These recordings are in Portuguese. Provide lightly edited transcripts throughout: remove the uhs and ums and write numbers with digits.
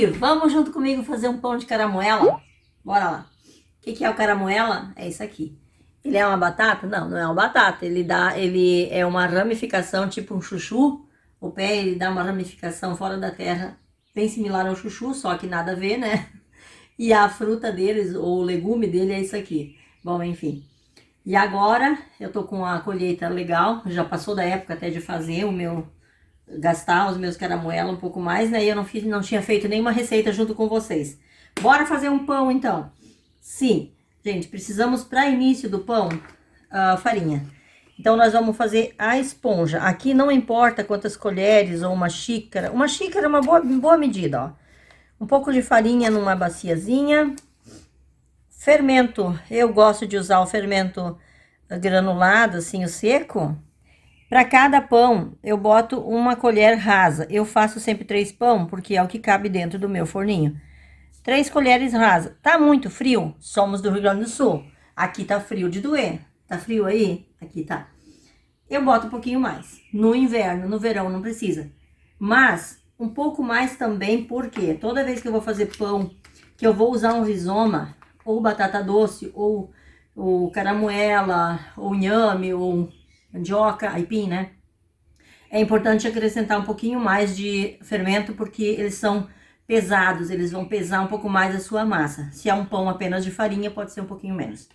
Gente, vamos junto comigo fazer um pão de caramoela? Bora lá. O que é o caramoela? É isso aqui. Ele é uma batata? Não, não é uma batata. Ele é uma ramificação, tipo um chuchu. O pé, ele dá uma ramificação fora da terra, bem similar ao chuchu, só que nada a ver, né? E a fruta deles, ou o legume dele é isso aqui. Bom, enfim. E agora, eu tô com a colheita legal. Já passou da época até de fazer o meu... gastar os meus caramoela um pouco mais, né? E eu não tinha feito nenhuma receita junto com vocês. Bora fazer um pão, então? Sim, gente, precisamos para início do pão, farinha. Então, nós vamos fazer a esponja. Aqui não importa quantas colheres ou uma xícara é uma boa medida, ó. Um pouco de farinha numa baciazinha. Fermento, eu gosto de usar o fermento granulado, assim, o seco. Para cada pão, eu boto uma colher rasa. Eu faço sempre 3 pão, porque é o que cabe dentro do meu forninho. 3 colheres rasas. Tá muito frio? Somos do Rio Grande do Sul. Aqui tá frio de doer. Tá frio aí? Aqui tá. Eu boto um pouquinho mais. No inverno, no verão não precisa. Mas um pouco mais também, porque toda vez que eu vou fazer pão, que eu vou usar um rizoma, ou batata doce, ou caramoela, ou inhame, ou mandioca, aipim, né? É importante acrescentar um pouquinho mais de fermento, porque eles são pesados, eles vão pesar um pouco mais a sua massa. Se é um pão apenas de farinha, pode ser um pouquinho menos.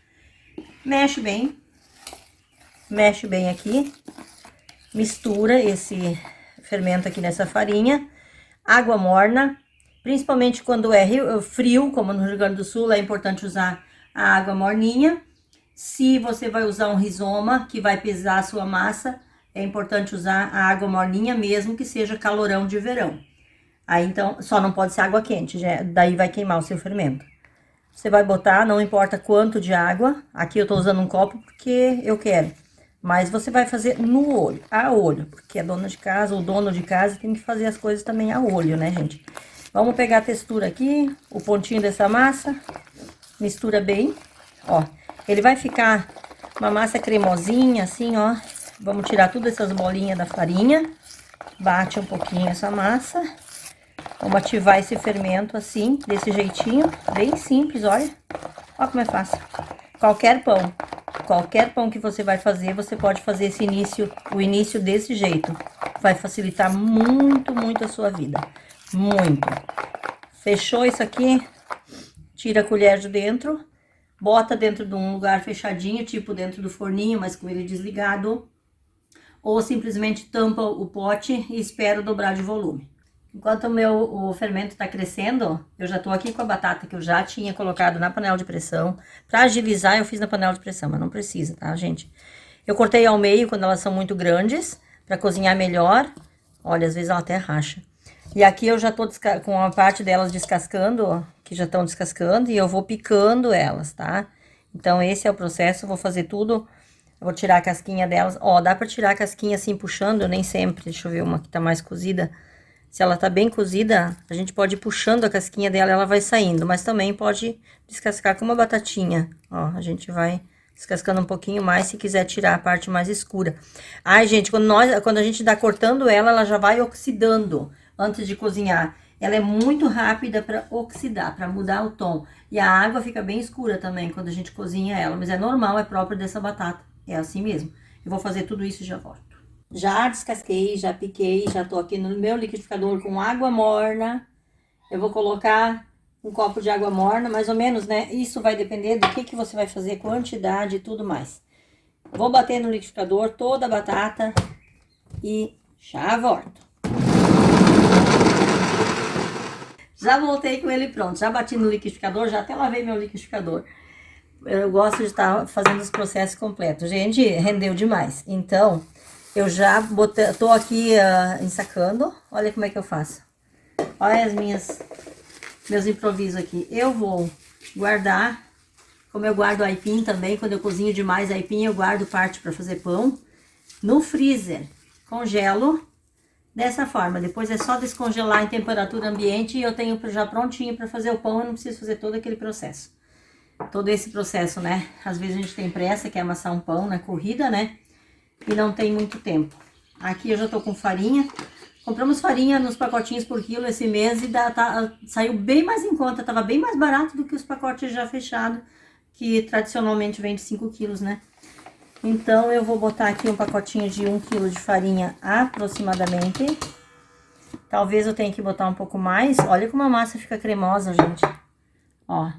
Mexe bem aqui, mistura esse fermento aqui nessa farinha, água morna, principalmente quando é frio, como no Rio Grande do Sul, é importante usar a água morninha. Se você vai usar um rizoma que vai pesar a sua massa, é importante usar a água morninha, mesmo que seja calorão de verão. Aí, então, só não pode ser água quente, daí vai queimar o seu fermento. Você vai botar, não importa quanto de água. Aqui eu tô usando um copo porque eu quero. Mas você vai fazer no olho, a olho. Porque a dona de casa, ou dono de casa, tem que fazer as coisas também a olho, né, gente? Vamos pegar a textura aqui, o pontinho dessa massa. Mistura bem, ó. Ele vai ficar uma massa cremosinha, assim, ó. Vamos tirar todas essas bolinhas da farinha. Bate um pouquinho essa massa. Vamos ativar esse fermento assim, desse jeitinho. Bem simples, olha. Olha como é fácil. Qualquer pão que você vai fazer, você pode fazer o início desse jeito. Vai facilitar muito, muito a sua vida. Muito. Fechou isso aqui? Tira a colher de dentro. Bota dentro de um lugar fechadinho, tipo dentro do forninho, mas com ele desligado. Ou simplesmente tampa o pote e espera dobrar de volume. Enquanto o fermento tá crescendo, eu já tô aqui com a batata que eu já tinha colocado na panela de pressão. Pra agilizar, eu fiz na panela de pressão, mas não precisa, tá, gente? Eu cortei ao meio quando elas são muito grandes, pra cozinhar melhor. Olha, às vezes ela até racha. E aqui eu já tô com a parte delas descascando, ó, que já estão descascando, e eu vou picando elas, tá? Então, esse é o processo, eu vou fazer tudo, eu vou tirar a casquinha delas. Ó, dá pra tirar a casquinha assim, puxando, nem sempre, deixa eu ver uma que tá mais cozida. Se ela tá bem cozida, a gente pode ir puxando a casquinha dela, ela vai saindo, mas também pode descascar com uma batatinha. Ó, a gente vai descascando um pouquinho mais, se quiser tirar a parte mais escura. Ai, gente, quando a gente tá cortando ela, ela já vai oxidando antes de cozinhar. Ela é muito rápida para oxidar, para mudar o tom. E a água fica bem escura também quando a gente cozinha ela, mas é normal, é próprio dessa batata. É assim mesmo. Eu vou fazer tudo isso e já volto. Já descasquei, já piquei, já tô aqui no meu liquidificador com água morna. Eu vou colocar um copo de água morna, mais ou menos, né? Isso vai depender do que você vai fazer, quantidade e tudo mais. Vou bater no liquidificador toda a batata e já volto. Já voltei com ele pronto, já bati no liquidificador, já até lavei meu liquidificador. Eu gosto de estar fazendo os processos completos. Gente, rendeu demais. Então, eu já tô aqui ensacando. Olha como é que eu faço. Olha meus improvisos aqui. Eu vou guardar, como eu guardo aipim também, quando eu cozinho demais aipim, eu guardo parte para fazer pão. No freezer, congelo dessa forma. Depois é só descongelar em temperatura ambiente e eu tenho já prontinho para fazer o pão. Eu não preciso fazer todo aquele processo. Todo esse processo, né? Às vezes a gente tem pressa, quer amassar um pão na corrida, né? E não tem muito tempo. Aqui eu já tô com farinha. Compramos farinha nos pacotinhos por quilo esse mês e saiu bem mais em conta, tava bem mais barato do que os pacotes já fechados, que tradicionalmente vem de 5 quilos, né? Então, eu vou botar aqui um pacotinho de 1 quilo de farinha aproximadamente. Talvez eu tenha que botar um pouco mais. Olha como a massa fica cremosa, gente. Ó,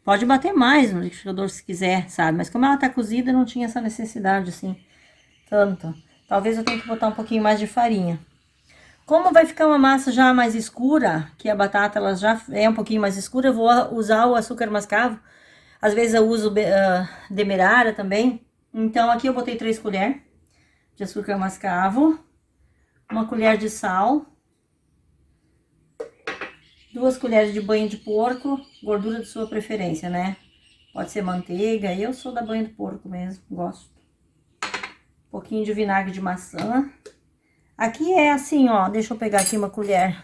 pode bater mais no liquidificador se quiser, sabe? Mas como ela tá cozida, não tinha essa necessidade, assim, tanto. Talvez eu tenha que botar um pouquinho mais de farinha. Como vai ficar uma massa já mais escura, que a batata ela já é um pouquinho mais escura, eu vou usar o açúcar mascavo. Às vezes eu uso demerara também. Então, aqui eu botei 3 colheres de açúcar mascavo, 1 colher de sal, 2 colheres de banha de porco, gordura de sua preferência, né? Pode ser manteiga, eu sou da banha de porco mesmo, gosto. Um pouquinho de vinagre de maçã. Aqui é assim, ó, deixa eu pegar aqui uma colher.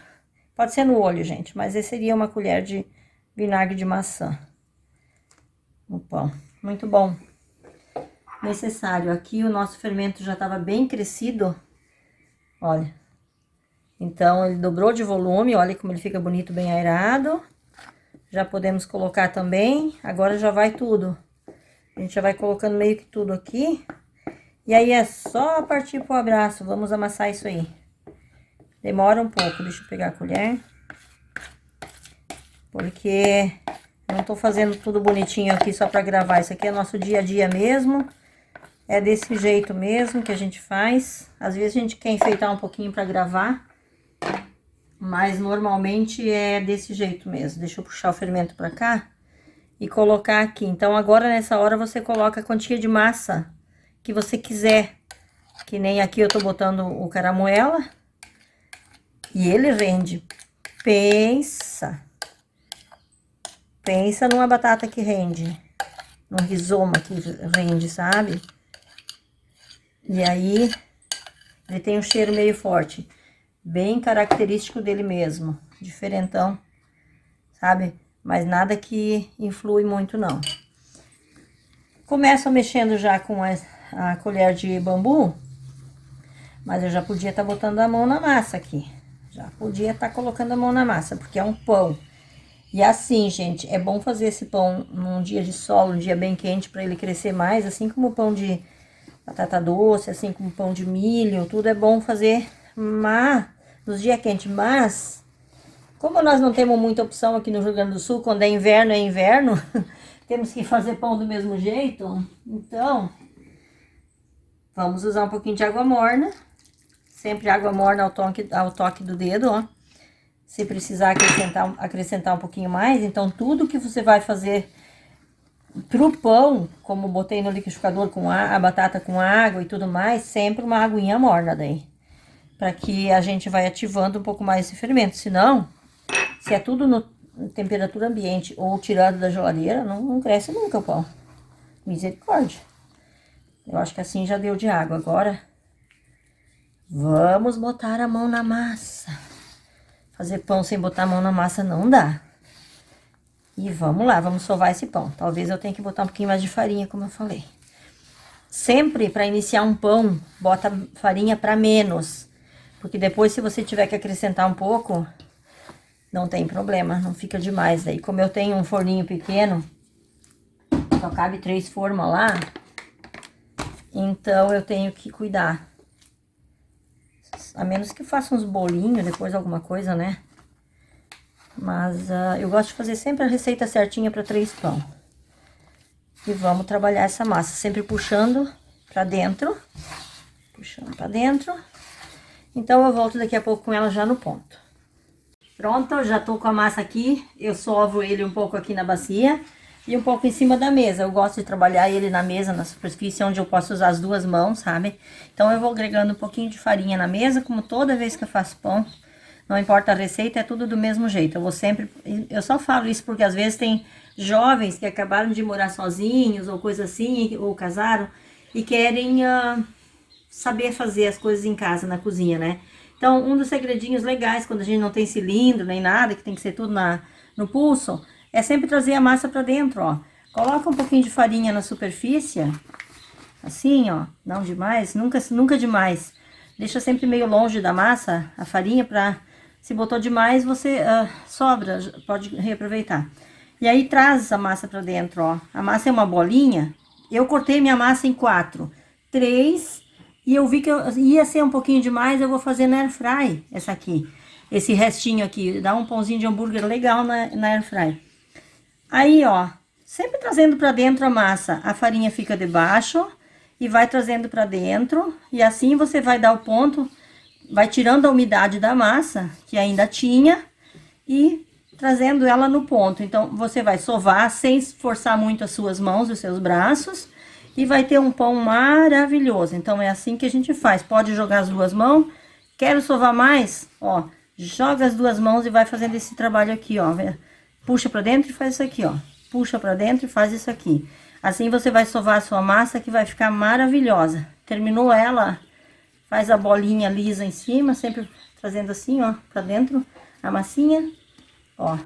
Pode ser no olho, gente, mas esse seria uma colher de vinagre de maçã no pão. Muito bom. Necessário. Aqui o nosso fermento já estava bem crescido. Olha. Então, ele dobrou de volume. Olha como ele fica bonito, bem aerado. Já podemos colocar também. Agora já vai tudo. A gente já vai colocando meio que tudo aqui. E aí é só partir pro abraço. Vamos amassar isso aí. Demora um pouco. Deixa eu pegar a colher. Porque eu não tô fazendo tudo bonitinho aqui só pra gravar. Isso aqui é nosso dia a dia mesmo. É desse jeito mesmo que a gente faz. Às vezes a gente quer enfeitar um pouquinho pra gravar. Mas normalmente é desse jeito mesmo. Deixa eu puxar o fermento pra cá e colocar aqui. Então agora nessa hora você coloca a quantia de massa que você quiser. Que nem aqui eu tô botando o caramuela. E ele rende. Pensa numa batata que rende. Num rizoma que rende, sabe? E aí, ele tem um cheiro meio forte. Bem característico dele mesmo. Diferentão, sabe? Mas nada que influi muito, não. Começo mexendo já com a colher de bambu. Mas eu já podia estar botando a mão na massa aqui. Já podia estar colocando a mão na massa, porque é um pão. E assim, gente, é bom fazer esse pão num dia de sol, um dia bem quente, para ele crescer mais. Assim como o pão de batata doce, assim como pão de milho, tudo é bom fazer nos dias quentes. Mas, como nós não temos muita opção aqui no Rio Grande do Sul, quando é inverno, temos que fazer pão do mesmo jeito. Então, vamos usar um pouquinho de água morna. Sempre água morna ao toque do dedo, ó. Se precisar acrescentar um pouquinho mais, então tudo que você vai fazer pro pão, como botei no liquidificador com a batata com água e tudo mais, sempre uma aguinha morna daí. Para que a gente vai ativando um pouco mais esse fermento. Senão, se é tudo no temperatura ambiente ou tirado da geladeira, não cresce nunca o pão. Misericórdia. Eu acho que assim já deu de água. Agora, vamos botar a mão na massa. Fazer pão sem botar a mão na massa não dá. E vamos lá, vamos sovar esse pão. Talvez eu tenha que botar um pouquinho mais de farinha, como eu falei. Sempre, para iniciar um pão, bota farinha para menos. Porque depois, se você tiver que acrescentar um pouco, não tem problema, não fica demais. Daí, como eu tenho um forninho pequeno, só cabe 3 formas lá, então eu tenho que cuidar. A menos que faça uns bolinhos, depois alguma coisa, né? Mas eu gosto de fazer sempre a receita certinha para 3 pão. E vamos trabalhar essa massa, sempre puxando para dentro. Puxando para dentro. Então, eu volto daqui a pouco com ela já no ponto. Pronto, eu já tô com a massa aqui. Eu sovo ele um pouco aqui na bacia e um pouco em cima da mesa. Eu gosto de trabalhar ele na mesa, na superfície, onde eu posso usar as 2 mãos, sabe? Então, eu vou agregando um pouquinho de farinha na mesa, como toda vez que eu faço pão. Não importa a receita, é tudo do mesmo jeito. Eu só falo isso porque às vezes tem jovens que acabaram de morar sozinhos ou coisa assim, ou casaram, e querem saber fazer as coisas em casa, na cozinha, né? Então, um dos segredinhos legais, quando a gente não tem cilindro nem nada, que tem que ser tudo no pulso, é sempre trazer a massa pra dentro, ó. Coloca um pouquinho de farinha na superfície, assim, ó, não demais, nunca demais. Deixa sempre meio longe da massa, a farinha, pra se botou demais, você sobra, pode reaproveitar. E aí traz a massa pra dentro, ó. A massa é uma bolinha. Eu cortei minha massa em 4, 3, e eu vi que ia ser um pouquinho demais, eu vou fazer na air fry essa aqui. Esse restinho aqui, dá um pãozinho de hambúrguer legal na air fry. Aí, ó, sempre trazendo pra dentro a massa, a farinha fica debaixo e vai trazendo pra dentro, e assim você vai dar o ponto, vai tirando a umidade da massa, que ainda tinha, e trazendo ela no ponto. Então, você vai sovar sem forçar muito as suas mãos e os seus braços, e vai ter um pão maravilhoso. Então, é assim que a gente faz. Pode jogar as duas mãos. Quero sovar mais? Ó, joga as duas mãos e vai fazendo esse trabalho aqui, ó. Puxa pra dentro e faz isso aqui, ó. Puxa pra dentro e faz isso aqui. Assim você vai sovar a sua massa, que vai ficar maravilhosa. Terminou ela, faz a bolinha lisa em cima, sempre trazendo assim, ó, pra dentro a massinha. Ó,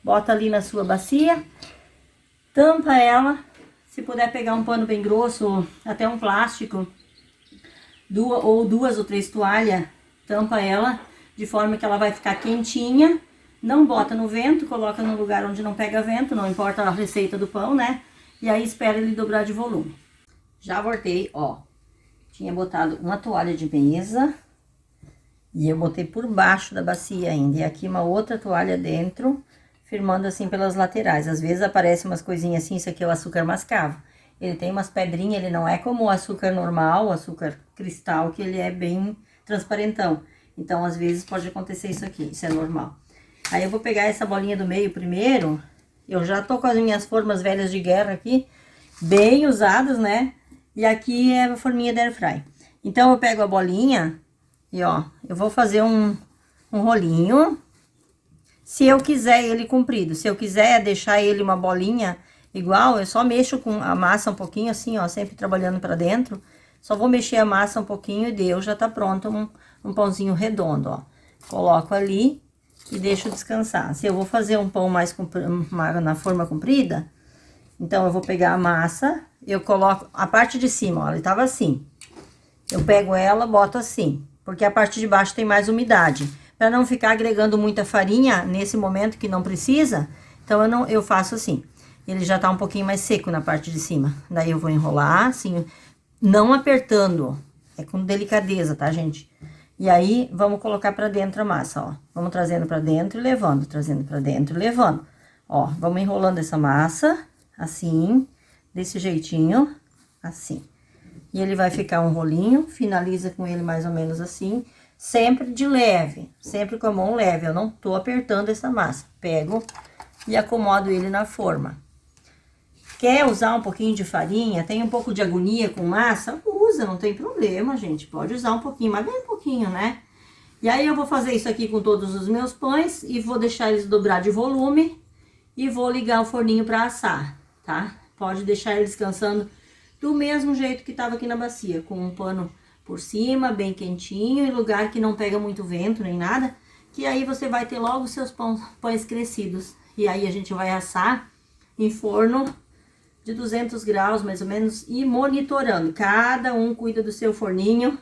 bota ali na sua bacia, tampa ela. Se puder pegar um pano bem grosso, até um plástico, duas ou três toalhas, tampa ela, de forma que ela vai ficar quentinha. Não bota no vento, coloca no lugar onde não pega vento, não importa a receita do pão, né? E aí espera ele dobrar de volume. Já voltei, ó. Tinha botado uma toalha de mesa e eu botei por baixo da bacia ainda. E aqui uma outra toalha dentro, firmando assim pelas laterais. Às vezes aparece umas coisinhas assim, isso aqui é o açúcar mascavo. Ele tem umas pedrinhas, ele não é como o açúcar normal, o açúcar cristal, que ele é bem transparentão. Então, às vezes pode acontecer isso aqui, isso é normal. Aí eu vou pegar essa bolinha do meio primeiro. Eu já tô com as minhas formas velhas de guerra aqui, bem usadas, né? E aqui é a forminha da air fry. Então, eu pego a bolinha e, ó, eu vou fazer um rolinho. Se eu quiser ele comprido, se eu quiser deixar ele uma bolinha igual, eu só mexo com a massa um pouquinho assim, ó, sempre trabalhando pra dentro. Só vou mexer a massa um pouquinho e deu, já tá pronto um pãozinho redondo, ó. Coloco ali e deixo descansar. Se eu vou fazer um pão mais na forma comprida, então eu vou pegar a massa, eu coloco a parte de cima, ó, ele tava assim. Eu pego ela, boto assim, porque a parte de baixo tem mais umidade. Para não ficar agregando muita farinha nesse momento que não precisa, então eu faço assim. Ele já tá um pouquinho mais seco na parte de cima. Daí eu vou enrolar assim, não apertando, é com delicadeza, tá, gente? E aí, vamos colocar pra dentro a massa, ó. Vamos trazendo pra dentro e levando, trazendo pra dentro e levando. Ó, vamos enrolando essa massa, assim, desse jeitinho, assim. E ele vai ficar um rolinho, finaliza com ele mais ou menos assim, sempre de leve, sempre com a mão leve. Eu não tô apertando essa massa. Pego e acomodo ele na forma. Quer usar um pouquinho de farinha, tem um pouco de agonia com massa? Usa, não tem problema, gente. Pode usar um pouquinho, mas bem pouquinho, né? E aí eu vou fazer isso aqui com todos os meus pães e vou deixar eles dobrar de volume e vou ligar o forninho para assar, tá? Pode deixar ele descansando do mesmo jeito que tava aqui na bacia, com um pano por cima, bem quentinho, e lugar que não pega muito vento nem nada, que aí você vai ter logo os seus pães crescidos. E aí a gente vai assar em forno de 200 graus, mais ou menos, e monitorando. Cada um cuida do seu forninho,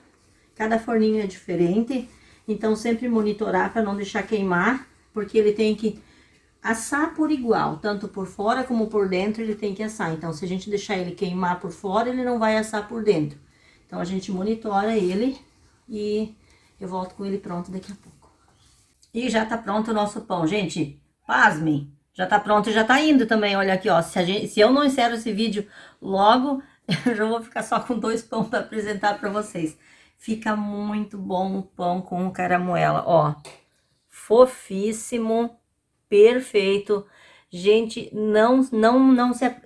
cada forninho é diferente, então sempre monitorar para não deixar queimar, porque ele tem que assar por igual, tanto por fora como por dentro ele tem que assar. Então, se a gente deixar ele queimar por fora, ele não vai assar por dentro. Então, a gente monitora ele e eu volto com ele pronto daqui a pouco. E já tá pronto o nosso pão, gente. Pasmem! Já tá pronto e já tá indo também, olha aqui, ó. Se eu não encerro esse vídeo logo, eu já vou ficar só com 2 pães para apresentar para vocês. Fica muito bom o pão com caramuela, ó. Fofíssimo, perfeito. Gente, não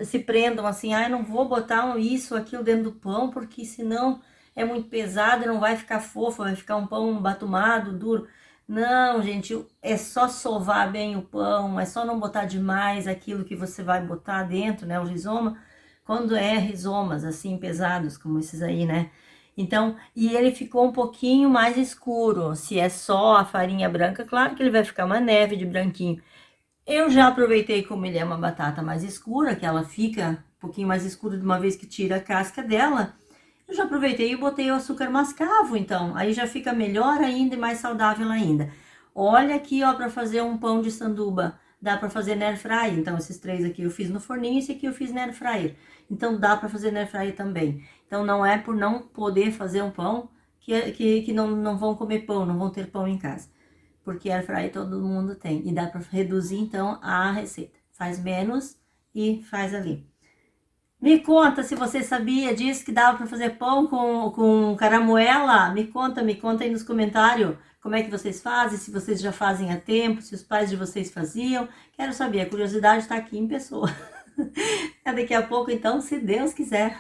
se prendam assim, ah, não vou botar isso, aquilo dentro do pão, porque senão é muito pesado e não vai ficar fofo, vai ficar um pão batumado, duro. Não, gente, é só sovar bem o pão, é só não botar demais aquilo que você vai botar dentro, né, o rizoma, quando é rizomas, assim, pesados, como esses aí, né. Então, e ele ficou um pouquinho mais escuro, se é só a farinha branca, claro que ele vai ficar uma neve de branquinho. Eu já aproveitei, como ele é uma batata mais escura, que ela fica um pouquinho mais escura de uma vez que tira a casca dela, Eu já aproveitei e botei o açúcar mascavo, então, aí já fica melhor ainda e mais saudável ainda. Olha aqui, ó, para fazer um pão de sanduba, dá para fazer na air fryer. Então, esses 3 aqui eu fiz no forninho, esse aqui eu fiz na air fryer. Então, dá para fazer na air fryer também. Então, não é por não poder fazer um pão que não vão comer pão, não vão ter pão em casa. Porque air fryer todo mundo tem. E dá para reduzir, então, a receita. Faz menos e faz ali. Me conta se você sabia disso, que dava para fazer pão com caramoela. Me conta aí nos comentários como é que vocês fazem, se vocês já fazem há tempo, se os pais de vocês faziam. Quero saber, a curiosidade está aqui em pessoa. Daqui a pouco, então, se Deus quiser.